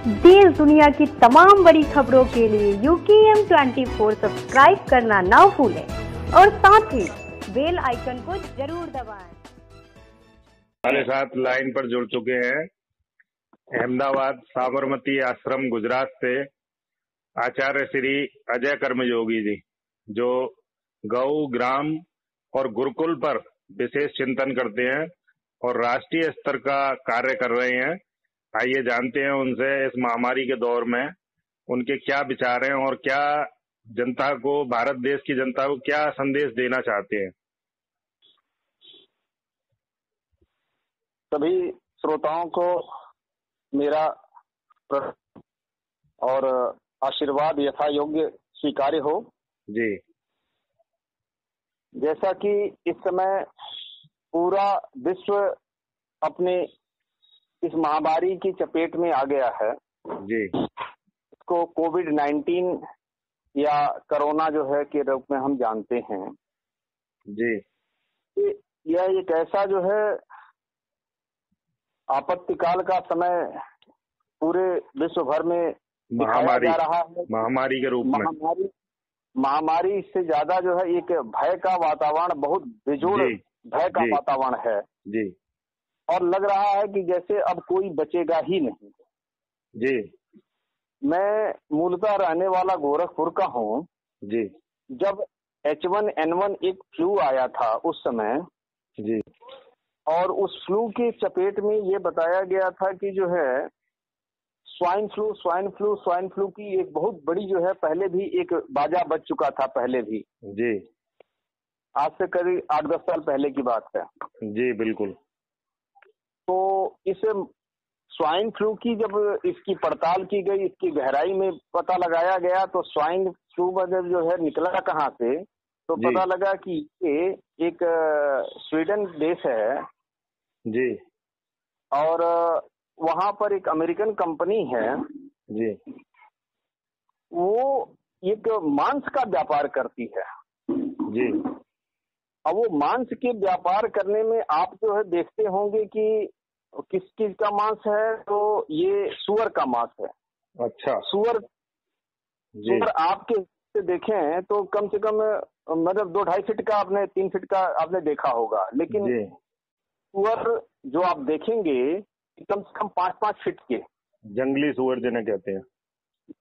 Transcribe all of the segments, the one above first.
देश दुनिया की तमाम बड़ी खबरों के लिए UKM 24 सब्सक्राइब करना ना भूलें और साथ ही बेल आइकन को जरूर दबाएं। हमारे साथ लाइन पर जुड़ चुके हैं अहमदाबाद साबरमती आश्रम गुजरात से आचार्य श्री अजय कर्मयोगी जी, जो गौ, ग्राम और गुरुकुल पर विशेष चिंतन करते हैं और राष्ट्रीय स्तर का कार्य कर रहे हैं। आइए जानते हैं उनसे इस महामारी के दौर में उनके क्या विचार हैं और क्या जनता को, भारत देश की जनता को क्या संदेश देना चाहते हैं। सभी श्रोताओं को मेरा और आशीर्वाद यथा योग्य स्वीकार्य हो जी। जैसा कि इस समय पूरा विश्व अपने इस महामारी की चपेट में आ गया है जी। इसको कोविड-19 या कोरोना जो है के रूप में हम जानते हैं जी। यह एक ऐसा जो है आपत्तिकाल का समय पूरे विश्व भर में दिखाया जा रहा है। महामारी के रूप में महामारी से ज्यादा जो है एक भय का वातावरण, बहुत बेजोड़ भय का वातावरण है जी। और लग रहा है कि जैसे अब कोई बचेगा ही नहीं जी। मैं मूलतः रहने वाला गोरखपुर का हूँ जी। जब H1N1 एक फ्लू आया था उस समय जी, और उस फ्लू के चपेट में ये बताया गया था कि जो है स्वाइन फ्लू की एक बहुत बड़ी जो है पहले भी एक बाजा बच चुका था पहले भी जी। आज से करीब 8-10 साल पहले की बात है जी बिल्कुल। तो इस स्वाइन फ्लू की जब इसकी पड़ताल की गई, इसकी गहराई में पता लगाया गया तो स्वाइन फ्लू जब जो है निकला कहाँ से तो पता लगा कि ये एक स्वीडन देश है जी और वहां पर एक अमेरिकन कंपनी है जी, वो एक मांस का व्यापार करती है जी। अब वो मांस के व्यापार करने में आप जो है देखते होंगे कि किस चीज का मांस है, तो ये सुअर का मांस है। अच्छा। सुअर आपके से देखें तो कम से कम मतलब 2-2.5 फीट का आपने 3 फीट का आपने देखा होगा, लेकिन सुअर जो आप देखेंगे कम से कम 5-5 फीट के जंगली सुअर जिन्हें कहते हैं।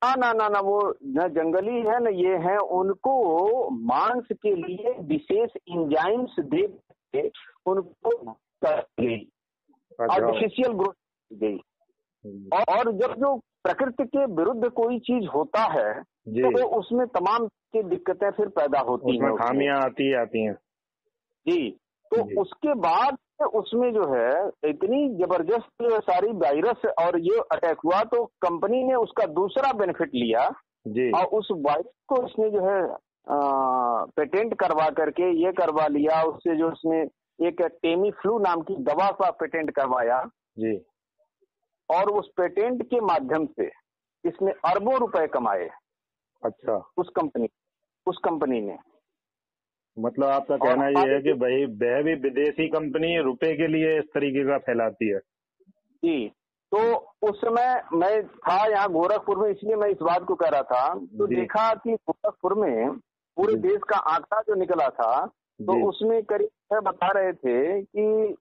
ना वो न जंगली है न ये है, उनको मांस के लिए विशेष इंजाइम्स दे के उनको आर्टिफिशियल ग्रोथ गई और जब जो प्रकृति के विरुद्ध कोई चीज होता है तो उसमें तमाम की दिक्कतें फिर पैदा होती हैं, खामियां आती हैं जी। तो उसके बाद उसमें जो है इतनी जबरदस्त सारी वायरस और ये अटैक हुआ तो कंपनी ने उसका दूसरा बेनिफिट लिया और उस वायरस को उसने जो है पेटेंट करवा करके ये करवा लिया, उससे जो उसने एक टेमी फ्लू नाम की दवा का पेटेंट करवाया जी और उस पेटेंट के माध्यम से इसने अरबों रुपए कमाए। अच्छा। उस कंपनी ने मतलब आपका कहना ये है कि भाई वह भी विदेशी कंपनी रुपए के लिए इस तरीके का फैलाती है जी। तो उस समय मैं था यहाँ गोरखपुर में, इसलिए मैं इस बात को कह रहा था तो देखा कि गोरखपुर में पूरे देश का आंकड़ा जो निकला था तो उसमें करीब बता रहे थे कि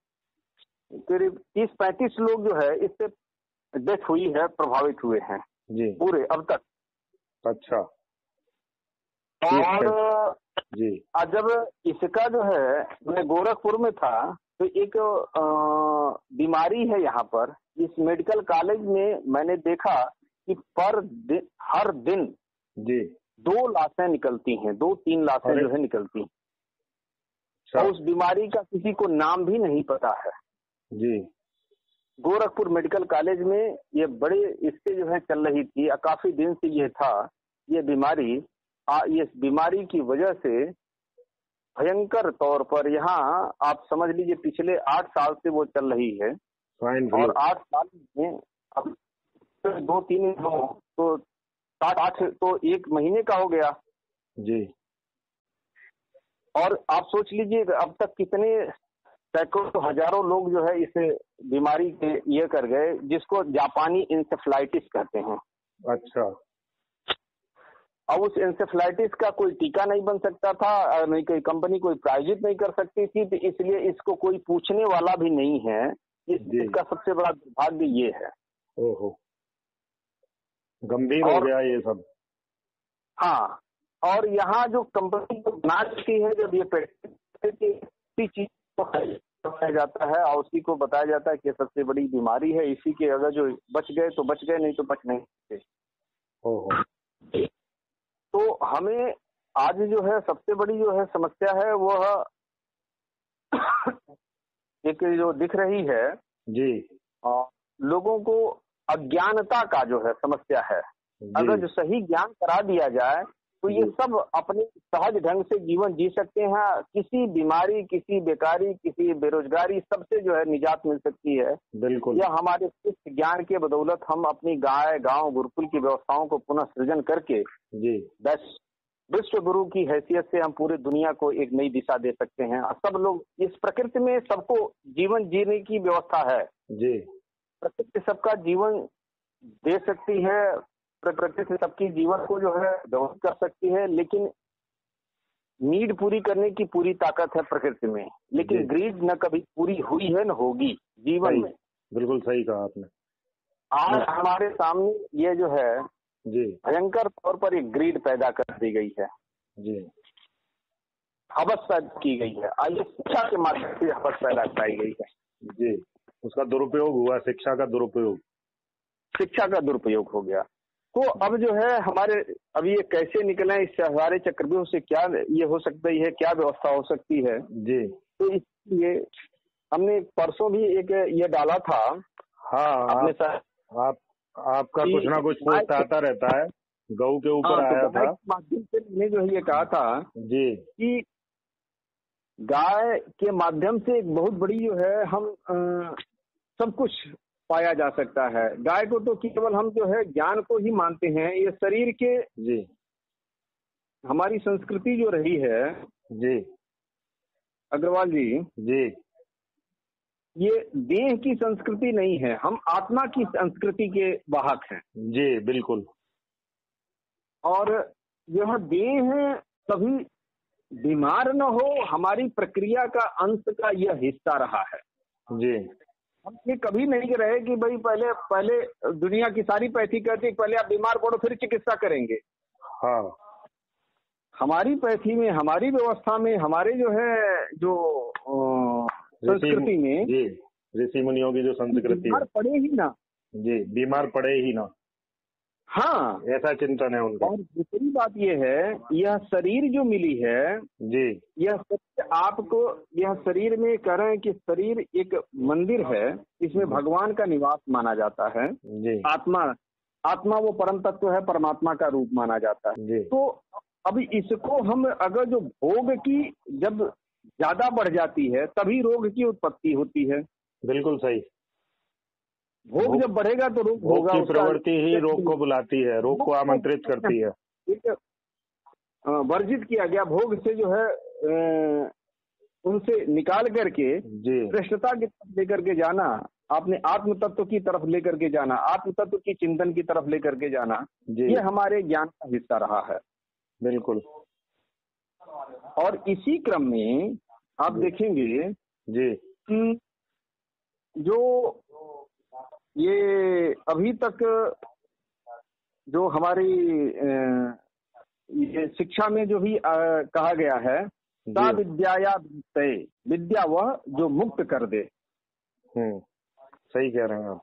करीब 30-35 लोग जो है इससे डेथ हुई है, प्रभावित हुए हैं जी पूरे अब तक। अच्छा। और जी जब इसका जो है मैं गोरखपुर में था तो एक बीमारी है यहाँ पर इस मेडिकल कॉलेज में मैंने देखा कि हर दिन जी 2 लाशें निकलती हैं, 2-3 लाशें जो है निकलती हैं और उस बीमारी का किसी को नाम भी नहीं पता है जी। गोरखपुर मेडिकल कॉलेज में ये बड़े इससे जो है चल रही थी, काफी दिन से ये था ये बीमारी। इस बीमारी की वजह से भयंकर तौर पर यहाँ आप समझ लीजिए पिछले 8 साल से वो चल रही है और 8 साल में अब 2-3 तो 7-8 तो 1 महीने का हो गया जी। और आप सोच लीजिए अब तक कितने सैकड़ों हजारों लोग जो है इस बीमारी के ये कर गए, जिसको जापानी इंसेफ्लाइटिस कहते हैं। अच्छा। अब उस इंसेफ्लाइटिस का कोई टीका नहीं बन सकता था, नहीं कोई कंपनी कोई प्रायोजित नहीं कर सकती थी, तो इसलिए इसको कोई पूछने वाला भी नहीं है। इसका सबसे बड़ा दुर्भाग्य ये है। ओहो, गंभीर हो गया ये सब। हाँ, और यहाँ जो कंपनी को बना चुकी है, जब ये पेटेंट चीज को बताया जाता है और उसी को बताया जाता है कि सबसे बड़ी बीमारी है, इसी के अगर जो बच गए तो बच गए, नहीं तो बच नहीं सकते। ओहो। तो हमें आज जो है सबसे बड़ी जो है समस्या है वह एक जो दिख रही है जी, लोगों को अज्ञानता का जो है समस्या है। अगर जो सही ज्ञान करा दिया जाए तो ये सब अपने सहज ढंग से जीवन जी सकते हैं। किसी बीमारी, किसी बेकारी, किसी बेरोजगारी, सबसे जो है निजात मिल सकती है। बिल्कुल। यह हमारे शिष्ट ज्ञान के बदौलत हम अपनी गांव गुरुकुल की व्यवस्थाओं को पुनः सृजन करके जी विश्व गुरु की हैसियत से हम पूरी दुनिया को एक नई दिशा दे सकते हैं। सब लोग इस प्रकृति में सबको जीवन जीने की व्यवस्था है जी। प्रकृति सबका जीवन दे सकती है, प्रकृति सबकी जीवन को जो है व्यवस्थित कर सकती है, लेकिन नीड पूरी करने की पूरी ताकत है प्रकृति में, लेकिन ग्रीड न कभी पूरी हुई है न होगी जीवन में। बिल्कुल सही कहा आपने। आज हमारे सामने ये जो है जी भयंकर तौर पर एक ग्रीड पैदा कर दी गई है जी, हवस पैदा की गई है। आज शिक्षा के माध्यम से हवस पैदा कराई गई है जी, उसका दुरुपयोग हुआ, शिक्षा का दुरुपयोग हो गया। तो अब जो है हमारे अब ये कैसे निकले इस सारे चक्रव्यूह से, क्या ये हो सकता है, क्या व्यवस्था हो सकती है जी। तो इसलिए हमने परसों भी एक ये डाला था। हाँ, अपने साथ आपका कुछ ना कुछ पोस्ट आता रहता है, गऊ के ऊपर आया था। माध्यम से मैंने जो है ये कहा था जी कि गाय के माध्यम से एक बहुत बड़ी जो है हम सब कुछ पाया जा सकता है। गाय को तो केवल हम जो है ज्ञान को ही मानते हैं। ये शरीर के जी, हमारी संस्कृति जो रही है जी अग्रवाल जी जी, ये देह की संस्कृति नहीं है, हम आत्मा की संस्कृति के वाहक हैं। जी बिल्कुल। और यह देह कभी बीमार न हो, हमारी प्रक्रिया का अंश का यह हिस्सा रहा है जी। हम ये कभी नहीं रहे कि भाई पहले दुनिया की सारी पैथी कहती है पहले आप बीमार पड़ो फिर चिकित्सा करेंगे। हाँ, हमारी पैथी में, हमारी व्यवस्था में, हमारे जो है जो संस्कृति में जी, ऋषि मुनियों की जो संस्कृति बीमार पड़े ही ना जी, बीमार पड़े ही ना। हाँ, ऐसा चिंतन है उनका। और दूसरी बात यह है, यह शरीर जो मिली है जी, यह आपको, यह शरीर में कह रहे हैं कि शरीर एक मंदिर है, इसमें भगवान का निवास माना जाता है। जी, आत्मा वो परम तत्व है, परमात्मा का रूप माना जाता है। जी। तो अभी इसको हम अगर जो भोग की जब ज्यादा बढ़ जाती है तभी रोग की उत्पत्ति होती है। बिल्कुल सही। भोग जब बढ़ेगा तो रोग होगा। की प्रवृत्ति ही रोग को बुलाती है, रोग को आमंत्रित करती है। वर्जित किया गया भोग से जो है उनसे निकाल करके श्रेष्ठता की तरफ लेकर के जाना, आपने आत्म तत्व की तरफ लेकर के जाना, आत्म तत्व की चिंतन की तरफ लेकर के जाना, ये हमारे ज्ञान का हिस्सा रहा है। बिल्कुल। और इसी क्रम में आप देखेंगे जी कि जो ये अभी तक जो हमारी ये शिक्षा में जो भी कहा गया है, सा विद्याया विमुक्तये, विद्या वह जो मुक्त कर दे। सही कह रहे हैं आप।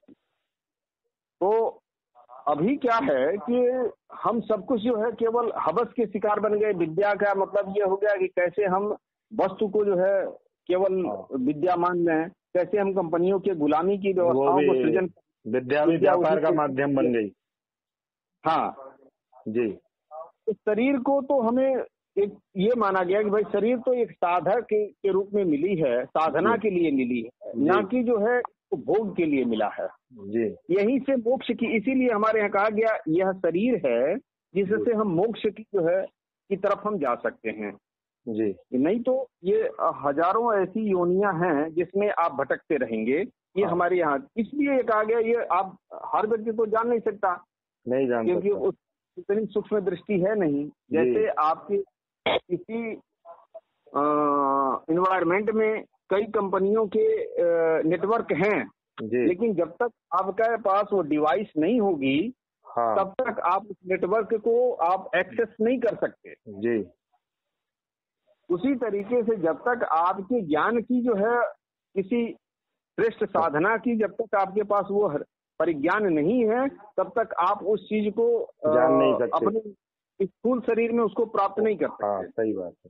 तो अभी क्या है कि हम सब कुछ जो है केवल हवस के शिकार बन गए। विद्या का मतलब ये हो गया कि कैसे हम वस्तु को जो है केवल विद्या मान लें, कैसे हम कंपनियों के गुलामी की व्यवस्थाओं को सृजन, विद्या भी व्यापार का माध्यम बन गई। हाँ जी। इस शरीर को तो हमें एक ये माना गया कि भाई शरीर तो एक साधक के रूप में मिली है, साधना के लिए मिली है, ना कि जो है भोग के लिए मिला है जी। यहीं से मोक्ष की, इसीलिए हमारे यहाँ कहा गया यह शरीर है जिससे हम मोक्ष की जो है की तरफ हम जा सकते हैं। जी। नहीं तो ये हजारों ऐसी योनियां हैं जिसमें आप भटकते रहेंगे। ये हाँ। हमारे यहाँ इसलिए कहा गया, ये आप हर व्यक्ति तो जान नहीं सकता, नहीं जान क्योंकि सकता। उस इतनी सूक्ष्म दृष्टि है नहीं। जैसे आपके किसी इन्वायरमेंट में कई कंपनियों के नेटवर्क हैं, जी। लेकिन जब तक आपके पास वो डिवाइस नहीं होगी, हाँ। तब तक आप उस नेटवर्क को आप एक्सेस नहीं कर सकते। जी। उसी तरीके से जब तक आपके ज्ञान की जो है किसी श्रेष्ठ साधना की जब तक आपके पास वो परिज्ञान नहीं है, तब तक आप उस चीज को जान नहीं सकते। अपने स्थूल शरीर में उसको प्राप्त नहीं कर सकते। हाँ, सही बात है।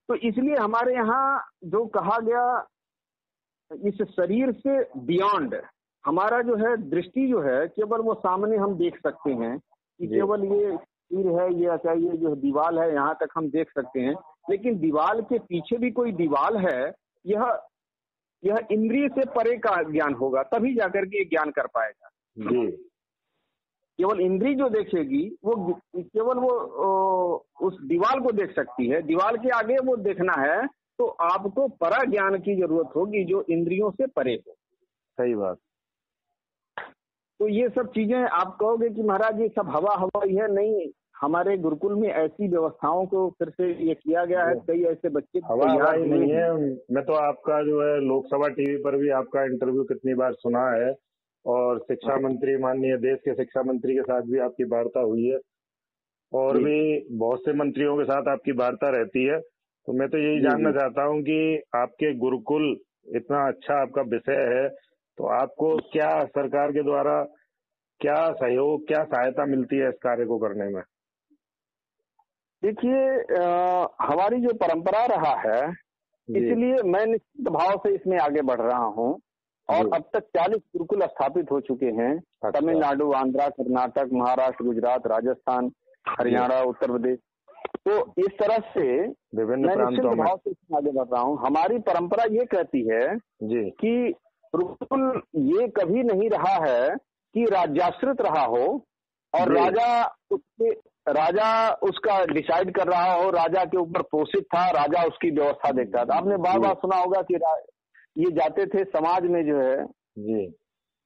तो इसलिए हमारे यहाँ जो कहा गया, इस शरीर से बियॉन्ड हमारा जो है दृष्टि जो है, केवल वो सामने हम देख सकते हैं कि केवल ये शरीर है, ये चाहिए जो दीवार है, यहाँ तक हम देख सकते हैं। लेकिन दीवार के पीछे भी कोई दीवार है, यह इंद्रिय से परे का ज्ञान होगा, तभी जाकर के ज्ञान कर पाएगा। जी। केवल इंद्री जो देखेगी वो केवल वो उस दीवार को देख सकती है। दीवार के आगे वो देखना है तो आपको परा ज्ञान की जरूरत होगी जो इंद्रियों से परे हो। सही बात। तो ये सब चीजें आप कहोगे कि महाराज ये सब हवा ही है, नहीं, हमारे गुरुकुल में ऐसी व्यवस्थाओं को फिर से ये किया गया है। कई ऐसे बच्चे हवा ही नहीं है। मैं तो आपका जो है लोकसभा टीवी पर भी आपका इंटरव्यू कितनी बार सुना है, और शिक्षा मंत्री, माननीय देश के शिक्षा मंत्री के साथ भी आपकी वार्ता हुई है, और भी बहुत से मंत्रियों के साथ आपकी वार्ता रहती है। तो मैं तो यही जानना चाहता हूं कि आपके गुरुकुल इतना अच्छा आपका विषय है, तो आपको क्या सरकार के द्वारा क्या सहयोग, क्या सहायता मिलती है इस कार्य को करने में? देखिए, हमारी जो परंपरा रहा है, इसलिए मैं निश्चित भाव से इसमें आगे बढ़ रहा हूँ। और अब तक 40 गुरुकुल स्थापित हो चुके हैं। अच्छा। तमिलनाडु, आंध्रा, कर्नाटक, महाराष्ट्र, गुजरात, राजस्थान, हरियाणा, उत्तर प्रदेश। तो इस तरह से विभिन्न प्रांतों में भाव से इसमें आगे बढ़ रहा हूँ। हमारी परंपरा ये कहती है कि गुरुकुल ये कभी नहीं रहा है कि राज्याश्रित रहा हो और राजा उसका डिसाइड कर रहा हो, राजा के ऊपर पोषित था, राजा उसकी व्यवस्था देखता था। आपने बार बार सुना होगा कि ये जाते थे समाज में जो है,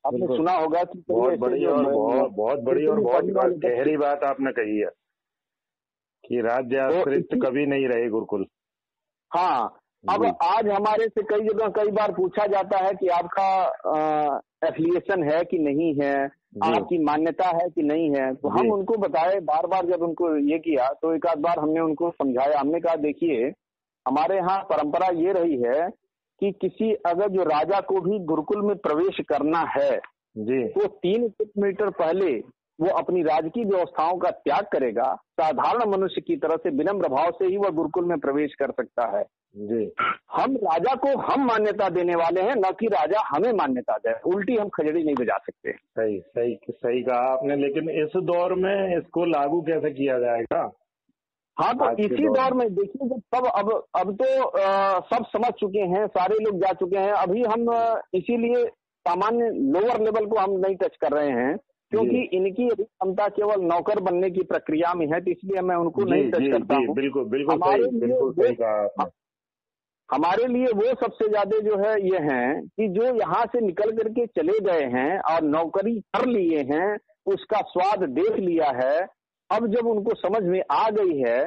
आपने सुना होगा कि बहुत बड़ी और बहुत गहरी बात आपने कही है कि राज्य आश्रित कभी नहीं रहे गुरुकुल। हाँ, अब आज हमारे से कई जगह कई बार पूछा जाता है कि आपका एफिलिएशन है कि नहीं है, आपकी मान्यता है कि नहीं है। तो हम उनको बताए, बार बार जब उनको ये किया तो एक आध बार हमने उनको समझाया। हमने कहा देखिए, हमारे यहाँ परंपरा ये रही है कि किसी अगर जो राजा को भी गुरुकुल में प्रवेश करना है तो 3 किलोमीटर पहले वो अपनी राजकीय व्यवस्थाओं का त्याग करेगा। साधारण मनुष्य की तरह से विनम्र भाव से ही वह गुरुकुल में प्रवेश कर सकता है। हम राजा को हम मान्यता देने वाले हैं, न कि राजा हमें मान्यता दे। उल्टी हम खजड़ी नहीं बजा सकते। सही कहा आपने। लेकिन इस दौर में इसको लागू कैसे किया जाएगा? हाँ, तो इसी दौर में देखिए, जब सब अब तो सब समझ चुके हैं, सारे लोग जा चुके हैं। अभी हम इसीलिए सामान्य लोअर लेवल को हम नहीं टच कर रहे हैं, क्योंकि इनकी क्षमता केवल नौकर बनने की प्रक्रिया में है, तो इसलिए मैं उनको नहीं टच करता हूँ। बिल्कुल हमारे लिए वो सबसे ज्यादा जो है ये हैं कि जो यहाँ से निकल करके चले गए हैं और नौकरी कर लिए हैं, उसका स्वाद देख लिया है। अब जब उनको समझ में आ गई है,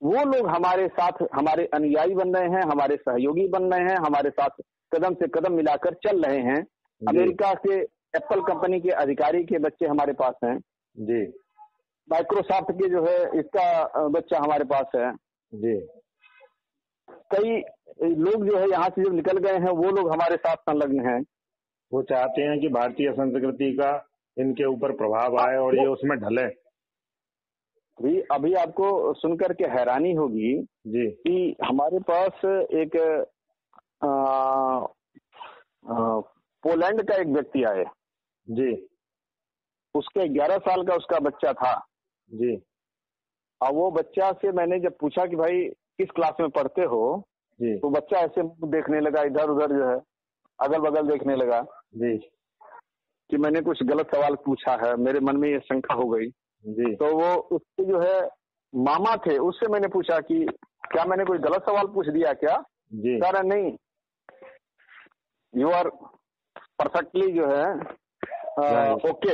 वो लोग हमारे साथ हमारे अनुयायी बन रहे हैं, हमारे सहयोगी बन रहे हैं, हमारे साथ कदम से कदम मिलाकर चल रहे हैं। अमेरिका से एप्पल कंपनी के अधिकारी के बच्चे हमारे पास हैं जी। माइक्रोसॉफ्ट के जो है इसका बच्चा हमारे पास है जी। कई लोग जो है यहाँ से जब निकल गए हैं, वो लोग हमारे साथ संलग्न हैं। वो चाहते हैं कि भारतीय संस्कृति का इनके ऊपर प्रभाव आए और ये उसमें ढले। अभी आपको सुनकर के हैरानी होगी जी कि हमारे पास एक पोलैंड का एक व्यक्ति आए जी। उसके 11 साल का उसका बच्चा था जी। और वो बच्चा से मैंने जब पूछा कि भाई किस क्लास में पढ़ते हो जी, तो बच्चा ऐसे देखने लगा, इधर उधर जो है अगल बगल देखने लगा जी कि मैंने कुछ गलत सवाल पूछा है। मेरे मन में ये शंका हो गई जी। तो वो उसके जो है मामा थे, उससे मैंने पूछा कि क्या मैंने कोई गलत सवाल पूछ दिया क्या? जी सर नहीं, यू आर परफेक्टली जो है Right. Okay,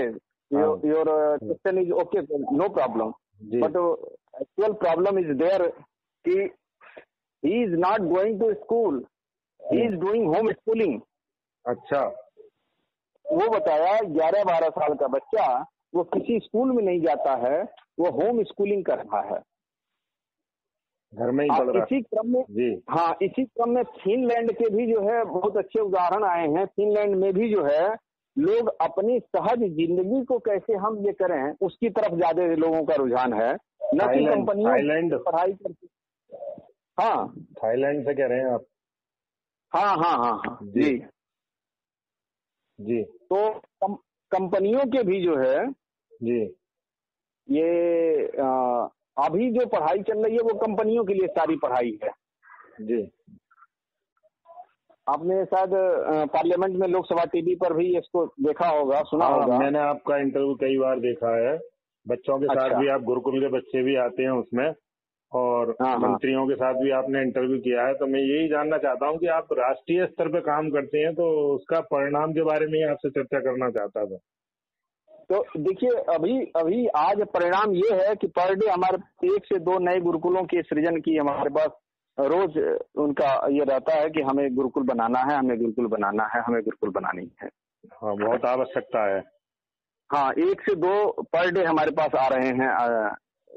your question is okay, no problem, जी but actual problem is there कि he is not going to school, he is doing home schooling. अच्छा वो बताया 11-12 साल का बच्चा वो किसी स्कूल में नहीं जाता है, वो होम स्कूलिंग कर रहा है। घर में ही पढ़ अब रहा इसी क्रम में, जी हाँ इसी क्रम में फिनलैंड के भी जो है बहुत अच्छे उदाहरण आए हैं। फिनलैंड में भी जो है लोग अपनी सहज जिंदगी को कैसे हम ये करें उसकी तरफ ज्यादा लोगों का रुझान है, न कि थाईलैंड कंपनियों थाईलैंड की पढ़ाई करके। हाँ थाईलैंड से कह रहे हैं आप? हाँ हाँ हाँ हाँ जी। जी। जी तो कंपनियों के भी जो है जी ये अभी जो पढ़ाई चल रही है वो कंपनियों के लिए सारी पढ़ाई है। जी आपने शायद पार्लियामेंट में लोकसभा टीवी पर भी इसको देखा होगा, सुना हाँ, होगा। मैंने आपका इंटरव्यू कई बार देखा है। बच्चों के साथ अच्छा। भी, आप गुरुकुल के बच्चे भी आते हैं उसमें, और हाँ, हाँ। मंत्रियों के साथ भी आपने इंटरव्यू किया है। तो मैं यही जानना चाहता हूँ कि आप राष्ट्रीय स्तर पे काम करते हैं, तो उसका परिणाम के बारे में ही आपसे चर्चा करना चाहता था। तो देखिए अभी आज परिणाम ये है कि पर डे हमारे 1 से 2 नए गुरुकुलों के सृजन की हमारे पास रोज उनका ये रहता है कि हमें गुरुकुल बनाना है, हमें गुरुकुल बनाना है, हमें गुरुकुल बनानी है। हाँ, बहुत आवश्यकता है। हाँ 1 से 2 पर डे हमारे पास आ रहे हैं,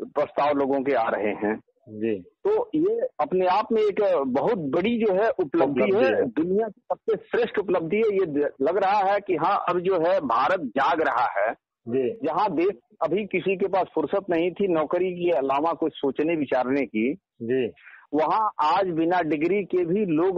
प्रस्ताव लोगों के आ रहे हैं। जी तो ये अपने आप में एक बहुत बड़ी जो है उपलब्धि है, दुनिया की सबसे श्रेष्ठ उपलब्धि है। ये लग रहा है कि हाँ अब जो है भारत जाग रहा है। जी जहाँ देश अभी किसी के पास फुर्सत नहीं थी नौकरी के अलावा कुछ सोचने विचारने की, जी वहाँ आज बिना डिग्री के भी लोग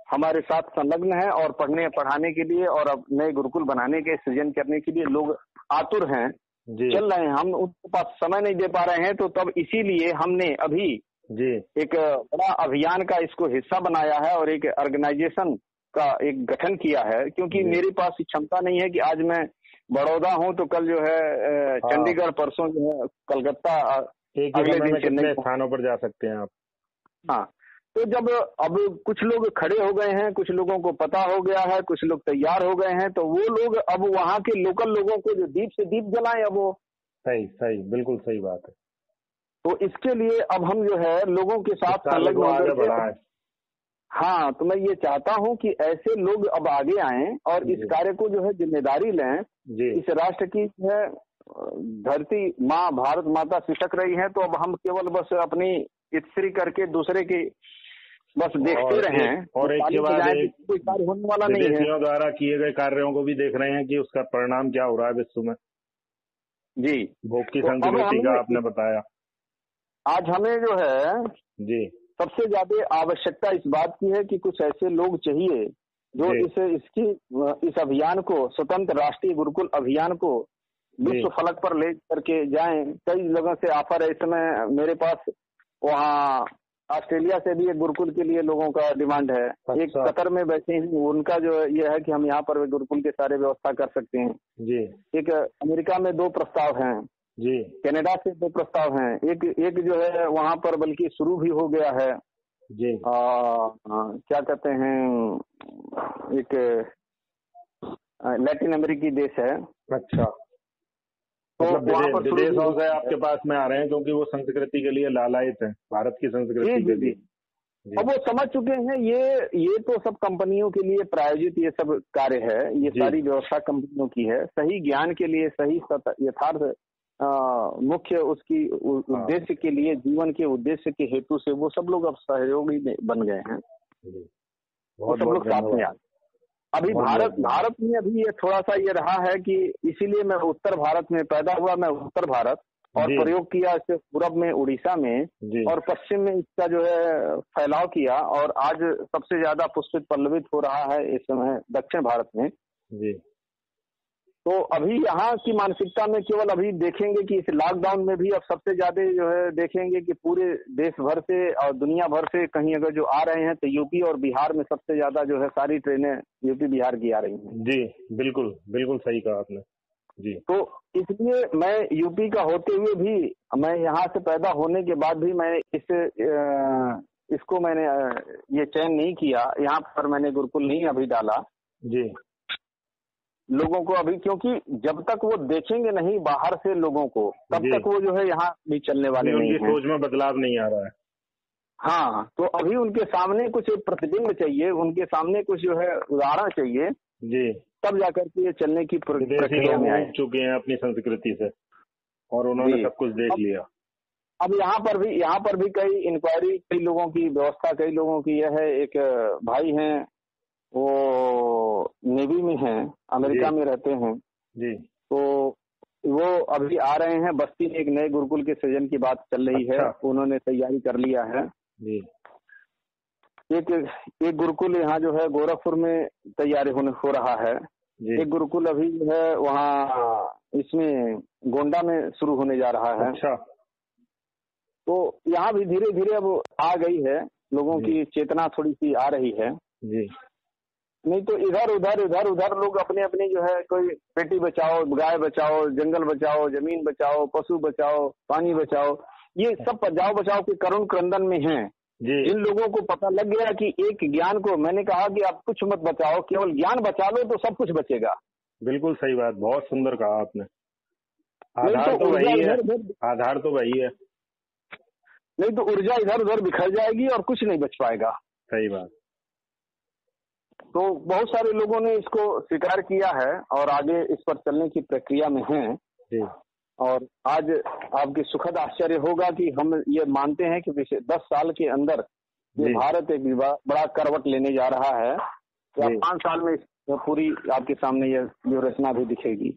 हमारे साथ संलग्न हैं और पढ़ने पढ़ाने के लिए और अब नए गुरुकुल बनाने के सृजन करने के लिए लोग आतुर हैं, जी चल रहे हैं। हम उनके पास समय नहीं दे पा रहे हैं, तो तब इसीलिए हमने अभी जी एक बड़ा अभियान का इसको हिस्सा बनाया है और एक ऑर्गेनाइजेशन का एक गठन किया है। क्योंकि जी। मेरे पास क्षमता नहीं है कि आज मैं बड़ौदा हूं तो कल जो है चंडीगढ़, परसों जो है कलकत्ता, एक ही अगले समय दिन में कितने चेन्नई। स्थानों पर जा सकते हैं आप? हाँ, तो जब अब कुछ लोग खड़े हो गए हैं, कुछ लोगों को पता हो गया है, कुछ लोग तैयार हो गए हैं, तो वो लोग अब वहाँ के लोकल लोगों को जो दीप से दीप जलाएं, अब वो सही सही, बिल्कुल सही बात है। तो इसके लिए अब हम जो है लोगों के साथ कार्य संलग्न को आगे होकर बढ़ा के, है। हाँ तो मैं ये चाहता हूँ कि ऐसे लोग अब आगे आएं और इस जी। कार्य को जो है जिम्मेदारी लें। जी इस राष्ट्र की जो है धरती माँ भारत माता सिसक रही है, तो अब हम केवल बस अपनी इत्री करके दूसरे की बस देखते रहें और एक के बाद एक कोई कार्य होने वाला नहीं है। विदेशियों द्वारा किए गए कार्यों को भी देख रहे हैं कि उसका परिणाम क्या हो रहा है विश्व में। जी, भोग की तो अब संस्कृति का हमें आपने बताया। आज हमें जो है जी सबसे ज्यादा आवश्यकता इस बात की है कि कुछ ऐसे लोग चाहिए जो जी। इस अभियान को, स्वतंत्र राष्ट्रीय गुरुकुल अभियान को विश्व फलक पर ले करके जाएं। कई लोगों से ऑफर है इस समय मेरे पास, वहाँ ऑस्ट्रेलिया से भी एक गुरुकुल के लिए लोगों का डिमांड है। अच्छा। एक कतर में बैठे हैं, उनका जो ये है कि हम यहाँ पर गुरुकुल के सारे व्यवस्था कर सकते हैं। जी एक अमेरिका में 2 प्रस्ताव हैं, जी कनाडा से 2 प्रस्ताव हैं, एक जो है वहाँ पर बल्कि शुरू भी हो गया है। जी क्या कहते हैं, एक लैटिन अमेरिकी देश है। अच्छा, तो मतलब वहाँ पर शुरू भी विदेशों हो से गया है। आपके पास में आ रहे हैं क्योंकि वो संस्कृति के लिए लालायित हैं, भारत की संस्कृति के लिए। जी। अब वो समझ चुके हैं ये तो सब कंपनियों के लिए प्रायोजित ये सब कार्य है, ये जी। सारी व्यवस्था कंपनियों की है। सही ज्ञान के लिए, सही यथार्थ मुख्य उसकी उद्देश्य के लिए, जीवन के उद्देश्य के हेतु से वो सब लोग अब सहयोगी बन गए हैं। वो सब लोग साथ में आ गए। अभी भारत में अभी ये थोड़ा सा ये रहा है कि इसीलिए मैं उत्तर भारत में पैदा हुआ, मैं उत्तर भारत, और प्रयोग किया इससे पूरब में उड़ीसा में, और पश्चिम में इसका जो है फैलाव किया, और आज सबसे ज्यादा पुष्पित पल्लवित हो रहा है इस समय दक्षिण भारत में। जी। तो अभी यहाँ की मानसिकता में केवल अभी देखेंगे कि इस लॉकडाउन में भी अब सबसे ज्यादा जो है देखेंगे कि पूरे देश भर से और दुनिया भर से कहीं अगर जो आ रहे हैं तो यूपी और बिहार में सबसे ज्यादा जो है सारी ट्रेनें यूपी बिहार की आ रही हैं। जी बिल्कुल बिल्कुल सही कहा आपने। जी। तो इसलिए मैं यूपी का होते हुए भी, मैं यहाँ से पैदा होने के बाद भी मैं इसको मैंने ये चयन नहीं किया, यहाँ पर मैंने गुरुकुल नहीं अभी डाला जी। लोगों को अभी, क्योंकि जब तक वो देखेंगे नहीं बाहर से लोगों को, तब जी। तक वो जो है यहाँ भी चलने वाले नहीं उनकी हैं। सोच में बदलाव नहीं आ रहा है। हाँ, तो अभी उनके सामने कुछ प्रतिबिंब चाहिए, उनके सामने कुछ जो है उदाहरण चाहिए, जी। तब जाकर के ये चलने की विदेशी प्रक्रिया लोग में आए। उब चुके हैं अपनी संस्कृति से और उन्होंने जी। सब कुछ देख लिया। अब यहाँ पर भी कई इंक्वायरी, कई लोगों की व्यवस्था, कई लोगों की यह है। एक भाई हैं, वो नेवी में हैं, अमेरिका जी। में रहते हैं, जी। तो वो अभी आ रहे हैं। बस्ती में एक नए गुरुकुल के सृजन की बात चल रही है, अच्छा। उन्होंने तैयारी कर लिया है। जी। एक गुरुकुल यहाँ जो है गोरखपुर में तैयारी हो रहा है। जी। एक गुरुकुल अभी जो है वहाँ इसमें गोंडा में शुरू होने जा रहा है। अच्छा। तो यहाँ भी धीरे धीरे अब आ गई है, लोगों जी। की चेतना थोड़ी सी आ रही है। जी। नहीं तो इधर उधर लोग अपने अपने जो है, कोई बेटी बचाओ, गाय बचाओ, जंगल बचाओ, जमीन बचाओ, पशु बचाओ, पानी बचाओ, ये सब बचाओ के करुण क्रंदन में हैं। जी। इन लोगों को पता लग गया कि एक ज्ञान को, मैंने कहा कि आप कुछ मत बचाओ, केवल ज्ञान बचा लो तो सब कुछ बचेगा। बिल्कुल सही बात, बहुत सुंदर कहा आपने। नहीं आधार तो तो ऊर्जा वही है, इधर आधार तो वही है। नहीं तो ऊर्जा इधर उधर बिखर जाएगी और कुछ नहीं बच पाएगा। सही बात। तो बहुत सारे लोगों ने इसको स्वीकार किया है और आगे इस पर चलने की प्रक्रिया में हैं। जी। और आज आपकी सुखद आश्चर्य होगा कि हम ये मानते हैं कि 10 साल के अंदर ये जी। भारत एक बड़ा करवट लेने जा रहा है। या जी। 5 साल में पूरी आपके सामने ये व्यूहरचना भी दिखेगी।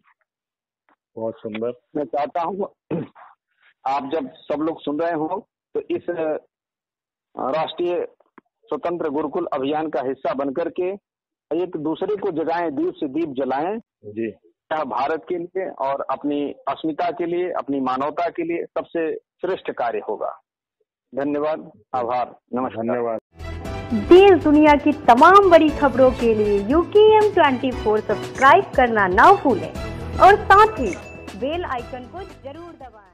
बहुत सुंदर। मैं चाहता हूँ आप जब सब लोग सुन रहे हो तो इस राष्ट्रीय स्वतंत्र गुरुकुल अभियान का हिस्सा बनकर के एक दूसरे को जगाएं, दीप से दीप जलाएं। जी। यह भारत के लिए और अपनी अस्मिता के लिए, अपनी मानवता के लिए सबसे श्रेष्ठ कार्य होगा। धन्यवाद, आभार, नमस्कार। धन्यवाद। देश दुनिया की तमाम बड़ी खबरों के लिए UKM 24 सब्सक्राइब करना ना भूलें और साथ ही बेल आइकन को जरूर दबाएं।